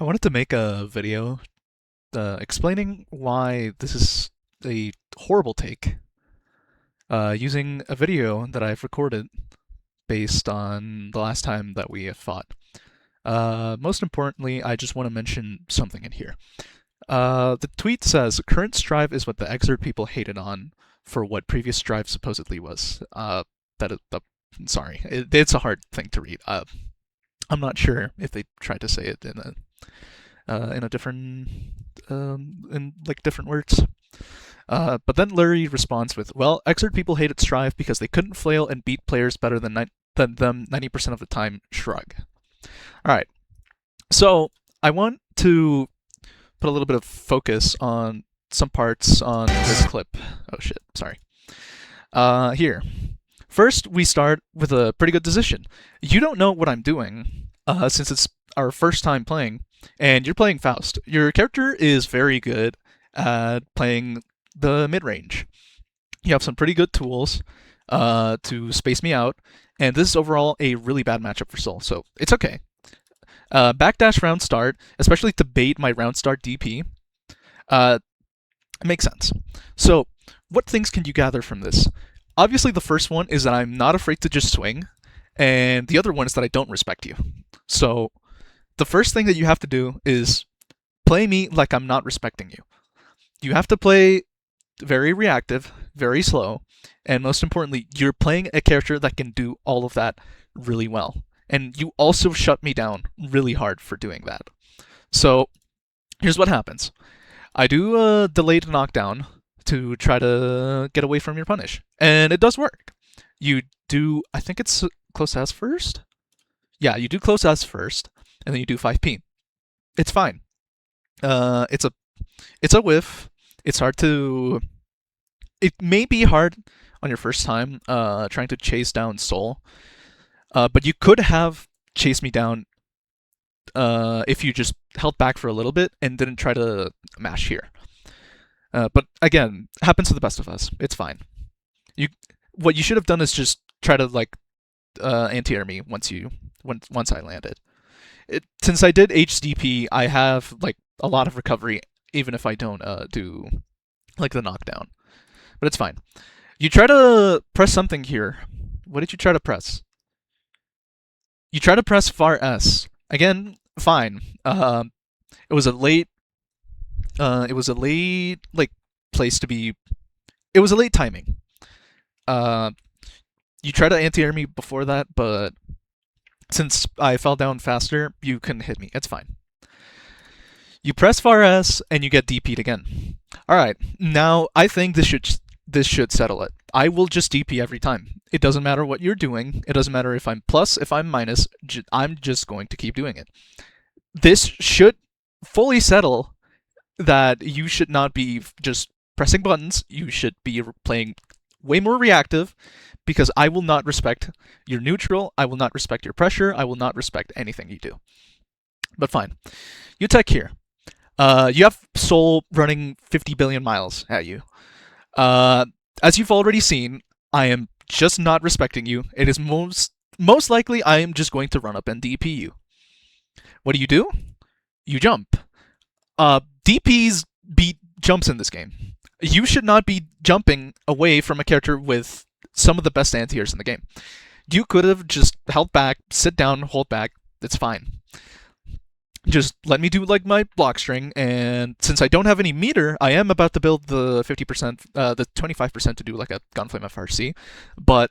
I wanted to make a video explaining why this is a horrible take, using a video that I've recorded based on the last time that we have fought. Most importantly, I just want to mention something in here. The tweet says, current strive is what the Exert people hated on for what previous strive supposedly was. Sorry, it's a hard thing to read. I'm not sure if they tried to say it in a different in like different words. But then Lurry responds with, "Well, Exert people hated Strive because they couldn't flail and beat players better than them 90% of the time. Shrug." All right, so I want to put a little bit of focus on some parts on this clip. Oh shit, sorry. Here. First, we start with a pretty good decision. You don't know what I'm doing, since it's our first time playing, and you're playing Faust. Your character is very good at playing the mid-range. You have some pretty good tools to space me out, and this is overall a really bad matchup for Soul, so it's okay. Backdash round start, especially to bait my round start DP, makes sense. So, what things can you gather from this? Obviously, the first one is that I'm not afraid to just swing, and the other one is that I don't respect you. So, the first thing that you have to do is play me like I'm not respecting you. You have to play very reactive, very slow, and most importantly, you're playing a character that can do all of that really well. And you also shut me down really hard for doing that. So, here's what happens. I do a delayed knockdown to try to get away from your punish. And it does work. You do, I think it's close S first? Yeah, you do close S first, and then you do 5P. It's fine. It's a whiff. It's hard to... It may be hard on your first time trying to chase down Soul, but you could have chased me down if you just held back for a little bit and didn't try to mash here. But again, happens to the best of us. It's fine. What you should have done is just try to like anti-air me once I landed. Since I did HDP, I have like a lot of recovery, even if I don't do like the knockdown. But it's fine. You try to press something here. What did you try to press? You try to press far S. Again, fine. It was a late like place to be. It was a late timing. You tried to anti-air me before that, but since I fell down faster, you couldn't hit me. It's fine. You press far S and you get DP'd again. All right, now I think this should settle it. I will just DP every time. It doesn't matter what you're doing. It doesn't matter if I'm plus, if I'm minus. I'm just going to keep doing it. This should fully settle that you should not be just pressing buttons. You should be playing way more reactive, because I will not respect your neutral. I will not respect your pressure. I will not respect anything you do. But fine. You tech here. You have Soul running 50 billion miles at you. As you've already seen, I am just not respecting you. It is most likely I am just going to run up and DP you. What do? You jump. DPs beat jumps in this game. You should not be jumping away from a character with some of the best anti-airs in the game. You could have just held back, sit down, hold back. It's fine. Just let me do like my block string, and since I don't have any meter, I am about to build the 50%, the 25% to do like a Gunflame FRC, but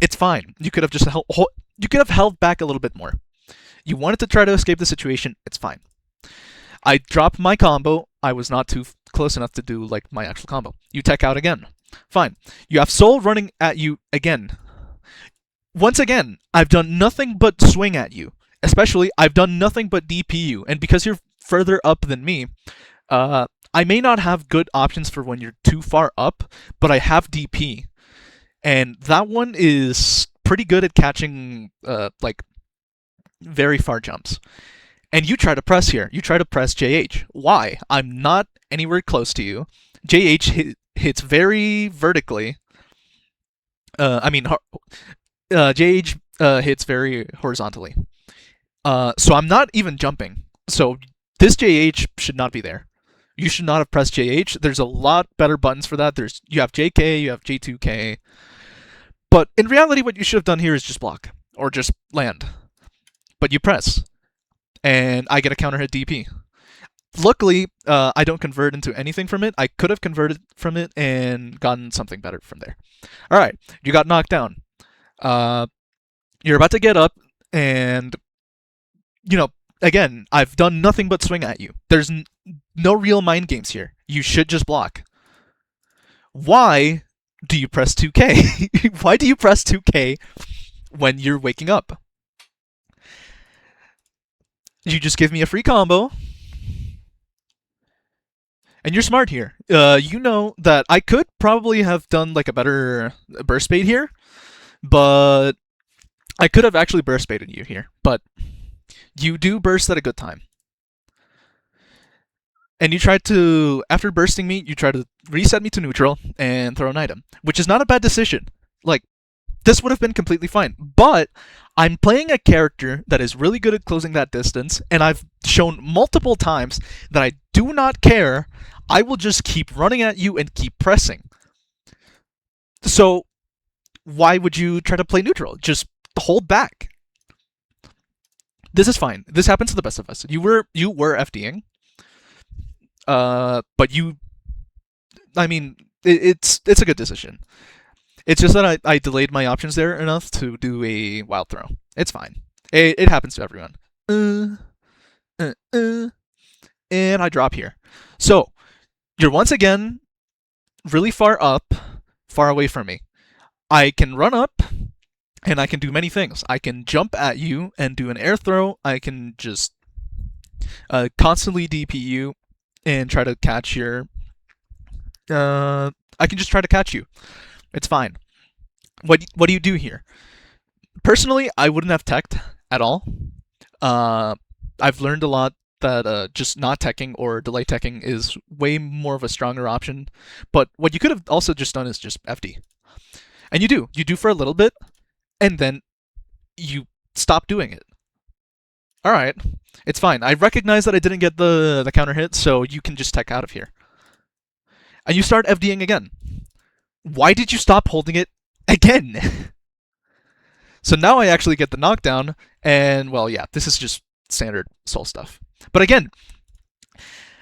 it's fine. You could have just held back a little bit more. You wanted to try to escape the situation. It's fine. I dropped my combo. I was not too close enough to do like my actual combo. You tech out again. Fine. You have Soul running at you again. Once again, I've done nothing but swing at you. Especially, I've done nothing but DP you. And because you're further up than me, I may not have good options for when you're too far up, but I have DP. And that one is pretty good at catching like very far jumps. And you try to press here. You try to press JH. Why? I'm not anywhere close to you. JH hits very vertically. JH hits very horizontally. So I'm not even jumping. So this JH should not be there. You should not have pressed JH. There's a lot better buttons for that. You have JK, you have J2K. But in reality, what you should have done here is just block or just land. But you press, and I get a counter hit DP. Luckily, I don't convert into anything from it. I could have converted from it and gotten something better from there. All right, you got knocked down. You're about to get up, and again, I've done nothing but swing at you. There's no real mind games here. You should just block. Why do you press 2K? Why do you press 2K when you're waking up? You just give me a free combo. And you're smart here. You know that I could probably have done like a better burst bait here, but I could have actually burst baited you here. But you do burst at a good time. And you tried to, after bursting me, you tried to reset me to neutral and throw an item, which is not a bad decision. Like, this would have been completely fine. But I'm playing a character that is really good at closing that distance, and I've shown multiple times that I do not care. I will just keep running at you and keep pressing. So, why would you try to play neutral? Just hold back. This is fine. This happens to the best of us. You were FDing. But it's a good decision. It's just that I delayed my options there enough to do a wild throw. It's fine. It happens to everyone. And I drop here. So, you're once again really far up, far away from me. I can run up, and I can do many things. I can jump at you and do an air throw. I can just constantly DP you and try to catch your... I can just try to catch you. It's fine. What do you do here? Personally, I wouldn't have teched at all. I've learned a lot that just not teching or delay teching is way more of a stronger option. But what you could have also just done is just FD. And you do. You do for a little bit, and then you stop doing it. Alright, it's fine. I recognize that I didn't get the counter hit, so you can just tech out of here. And you start FDing again. Why did you stop holding it again? So now I actually get the knockdown, and well, yeah, this is just standard soul stuff. But again,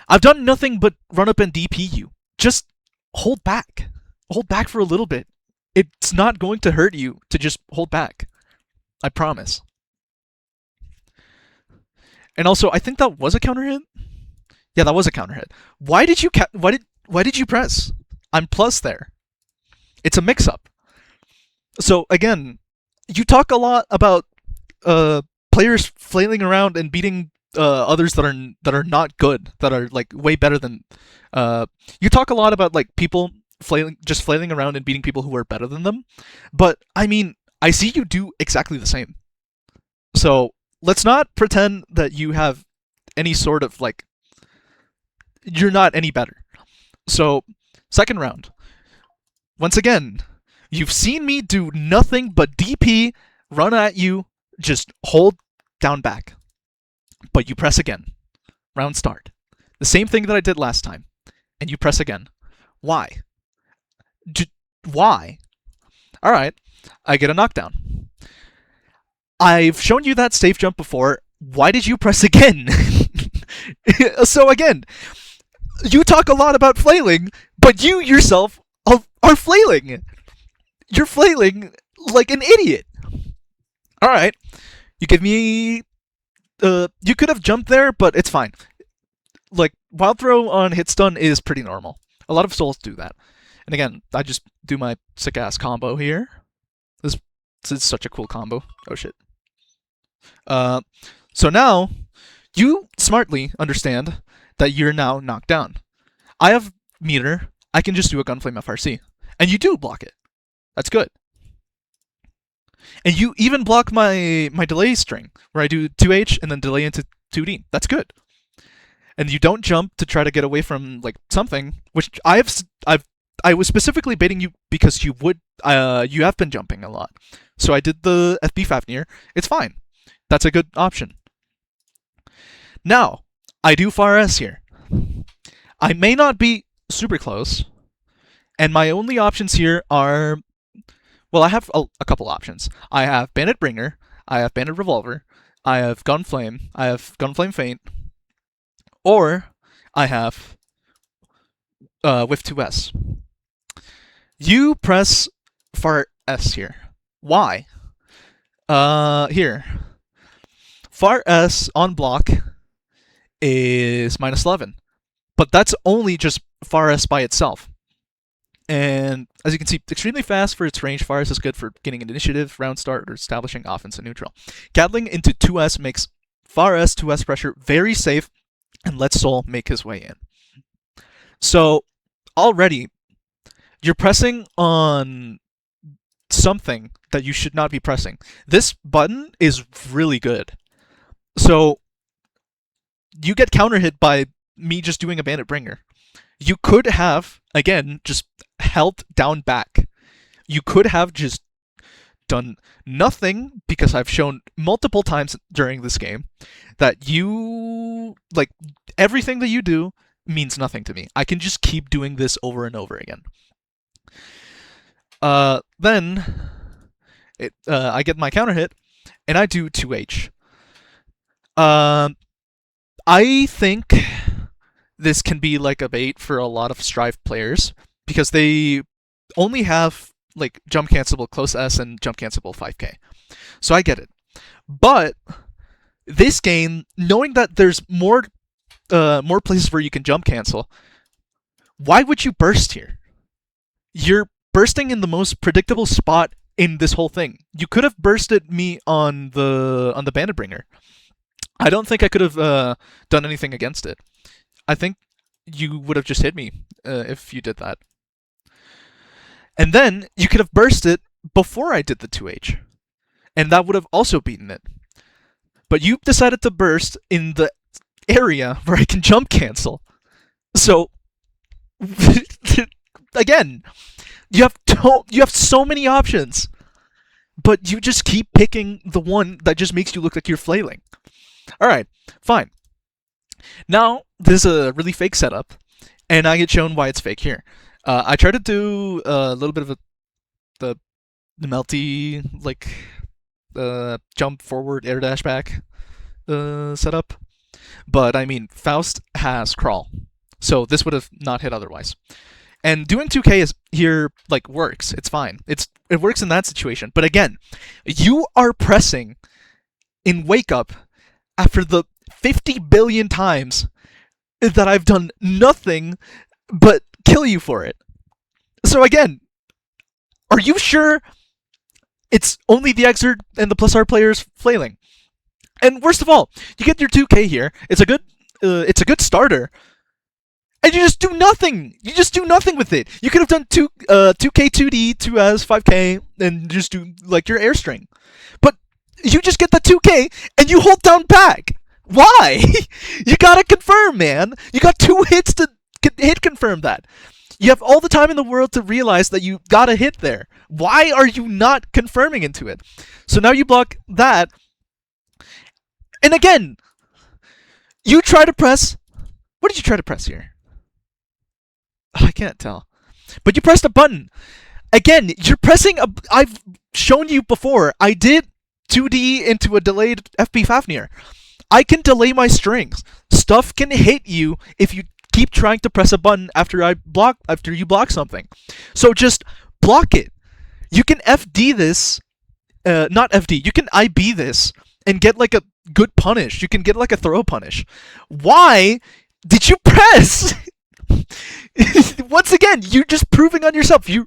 I've done nothing but run up and DP you. Just hold back. Hold back for a little bit. It's not going to hurt you to just hold back. I promise. And also, I think that was a counter hit. Yeah, that was a counter hit. Why did you press? I'm plus there. It's a mix-up. So again, you talk a lot about players flailing around and beating others that are not good, that are like way better than. You talk a lot about like people flailing around and beating people who are better than them, but I mean, I see you do exactly the same. So let's not pretend that you have any sort of like. You're not any better. So, second round. Once again, you've seen me do nothing but DP, run at you, just hold down back. But you press again. Round start. The same thing that I did last time. And you press again. Why? Why? Alright, I get a knockdown. I've shown you that safe jump before. Why did you press again? So again, you talk a lot about flailing, but you yourself are flailing. You're flailing like an idiot. Alright, you give me... you could have jumped there, but it's fine. Like, wild throw on hit stun is pretty normal. A lot of souls do that. And again, I just do my sick-ass combo here. This is such a cool combo. Oh shit. So now, you smartly understand that you're now knocked down. I have meter, I can just do a Gunflame FRC. And you do block it. That's good. And you even block my delay string, where I do 2H and then delay into 2D. That's good. And you don't jump to try to get away from like something, which I was specifically baiting you because you have been jumping a lot. So I did the FB Fafnir. It's fine. That's a good option. Now, I do far S here. I may not be super close, and my only options here are, well, I have a couple options. I have Bandit Bringer, I have Bandit Revolver, I have Gunflame, I have Gunflame Feint, or I have with 2S. You press far S here. Why? Here. Far S on block is -11, but that's only just far S by itself. And as you can see, extremely fast for its range. Far S is good for getting an initiative, round start, or establishing offense and neutral. Gatling into 2S makes far S 2S pressure very safe and lets Soul make his way in. So already you're pressing on something that you should not be pressing. This button is really good. So you get counter hit by me just doing a Bandit Bringer. You could have, again, just held down back. You could have just done nothing, because I've shown multiple times during this game that you, like, everything that you do means nothing to me. I can just keep doing this over and over again. Then I get my counter hit, and I do 2H. I think this can be like a bait for a lot of Strive players, because they only have like jump cancelable close S and jump cancelable 5k. So I get it. But this game, knowing that there's more places where you can jump cancel, why would you burst here? You're bursting in the most predictable spot in this whole thing. You could have bursted me on the Bandit Bringer. I don't think I could have done anything against it. I think you would have just hit me if you did that. And then you could have burst it before I did the 2H. And that would have also beaten it. But you decided to burst in the area where I can jump cancel. So, again, you have so many options. But you just keep picking the one that just makes you look like you're flailing. Alright, fine. Now, this is a really fake setup, and I get shown why it's fake here. I try to do a little bit of the melty, like, jump forward, air dash back setup. But, I mean, Faust has crawl, so this would have not hit otherwise. And doing 2k is here, like, works. It's fine. It works in that situation. But again, you are pressing in Wake Up after the 50 billion times that I've done nothing but kill you for it. So again, are you sure it's only the Xrd and the plus R players flailing? And worst of all, you get your 2k here. It's a good starter. And you just do nothing. You just do nothing with it. You could have done 2k 2d, 2s, 5k, and just do like your air string. But you just get the 2k and you hold down back. Why? You gotta confirm, man. You got 2 hits to hit confirm that. You have all the time in the world to realize that you got a hit there. Why are you not confirming into it? So now you block that. And again, you try to press. What did you try to press here? I can't tell. But you pressed a button. Again, you're pressing a. I've shown you before. I did 2D into a delayed FP Fafnir. I can delay my strings. Stuff can hit you if you keep trying to press a button after you block something. So just block it. You can FD this, not FD. You can IB this and get like a good punish. You can get like a throw punish. Why did you press? Once again, you're just proving on yourself. You're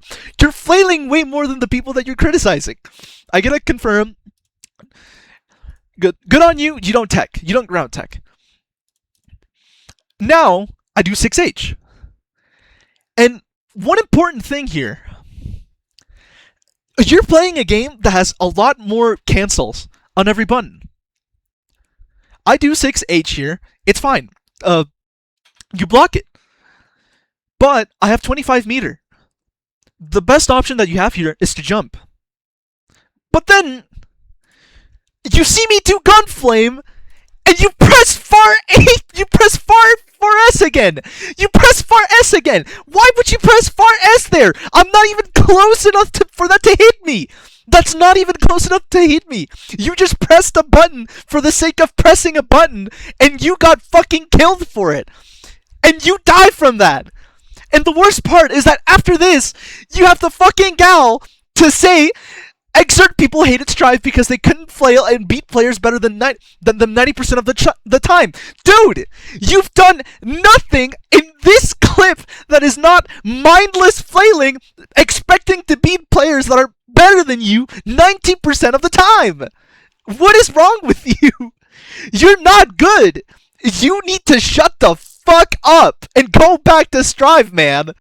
flailing way more than the people that you're criticizing. I gotta confirm. Good on you. You don't tech. You don't ground tech. Now I do 6H. And one important thing here. You're playing a game that has a lot more cancels on every button. I do 6H here. It's fine. You block it. But I have 25 meter. The best option that you have here is to jump. But then you see me do Gunflame, And you press far 8! You press far S again! You press far S again! Why would you press far S there? I'm not even close enough for that to hit me! That's not even close enough to hit me! You just pressed a button for the sake of pressing a button, and you got fucking killed for it! And you die from that! And the worst part is that after this, you have the fucking gal to say Exert people hated Strive because they couldn't flail and beat players better than 90% of the time. Dude, you've done nothing in this clip that is not mindless flailing, expecting to beat players that are better than you 90% of the time. What is wrong with you? You're not good. You need to shut the fuck up and go back to Strive, man.